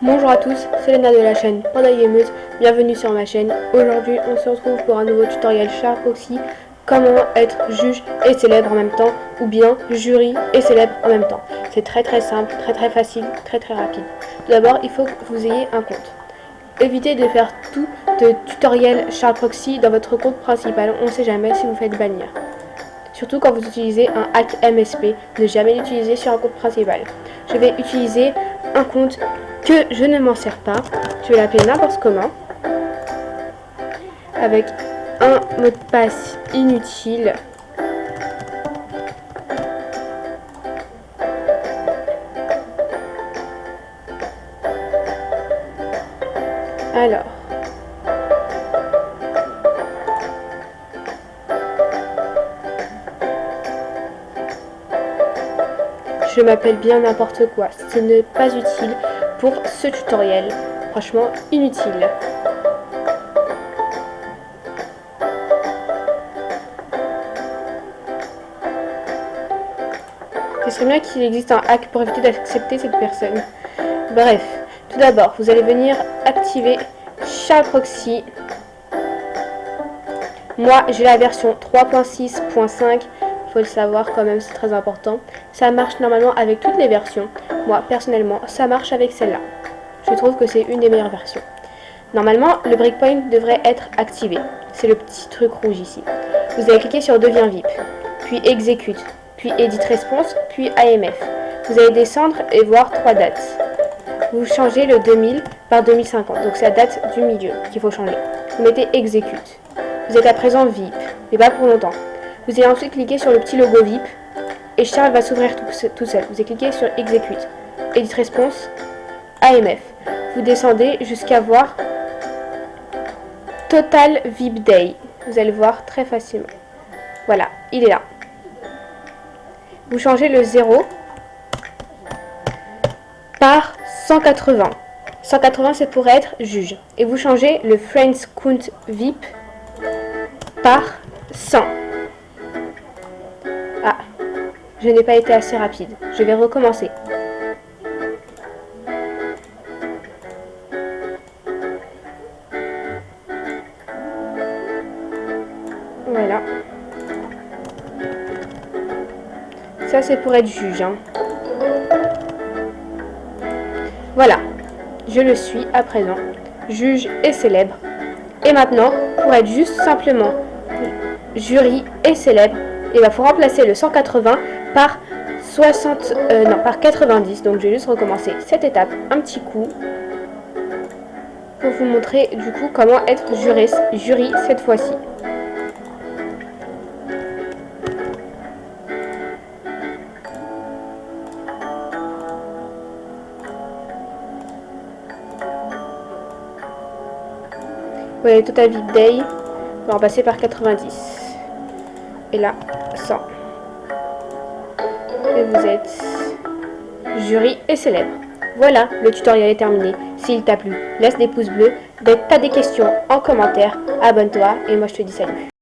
Bonjour à tous, c'est Léna de la chaîne Panda Gameuse, bienvenue sur ma chaîne. Aujourd'hui on se retrouve pour un nouveau tutoriel Sharkproxy, comment être juge et célèbre en même temps, ou bien jury et célèbre en même temps. C'est très simple, très facile, très rapide. Tout d'abord il faut que vous ayez un compte. Évitez de faire tout de tutoriel Sharkproxy dans votre compte principal, on ne sait jamais si vous faites bannir. Surtout quand vous utilisez un hack MSP, ne jamais l'utiliser sur un compte principal. Je vais utiliser un compte que je ne m'en sers pas, je vais l'appeler n'importe comment, avec un mot de passe inutile. Alors, je m'appelle bien n'importe quoi, ce n'est pas utile pour ce tutoriel, franchement inutile. Ce serait bien qu'il existe un hack pour éviter d'accepter cette personne. Bref, tout d'abord, vous allez venir activer Sharkproxy. Moi, j'ai la version 3.6.5. Faut le savoir quand même, c'est très important. Ça marche normalement avec toutes les versions. Moi, personnellement, ça marche avec celle-là. Je trouve que c'est une des meilleures versions. Normalement, le breakpoint devrait être activé. C'est le petit truc rouge ici. Vous allez cliquer sur Deviens VIP, puis Exécute, puis Edit Response, puis AMF. Vous allez descendre et voir 3 dates. Vous changez le 2000 par 2050, donc c'est la date du milieu qu'il faut changer. Vous mettez Exécute. Vous êtes à présent VIP, mais pas pour longtemps. Vous allez ensuite cliquer sur le petit logo VIP et Charles va s'ouvrir tout seul. Vous allez cliquer sur Exécute, Edit Response, AMF. Vous descendez jusqu'à voir Total VIP Day. Vous allez le voir très facilement. Voilà, il est là. Vous changez le 0 par 180. 180 c'est pour être juge. Et vous changez le Friends Count VIP par 100. Ah, je n'ai pas été assez rapide. Je vais recommencer. Voilà. Ça c'est pour être juge. Voilà. Je le suis à présent. Juge et célèbre. Et maintenant, pour être juste simplement jury et célèbre, il va falloir remplacer le 180 par par 90. Donc je vais juste recommencer cette étape un petit coup pour vous montrer du coup comment être jury cette fois-ci. Vous voyez, Total VIP Day, on va remplacer par 90. Et là, 100. Et vous êtes jury et célèbre. Voilà, le tutoriel est terminé. S'il t'a plu, laisse des pouces bleus. Dès que tu as des questions en commentaire, abonne-toi et moi je te dis salut.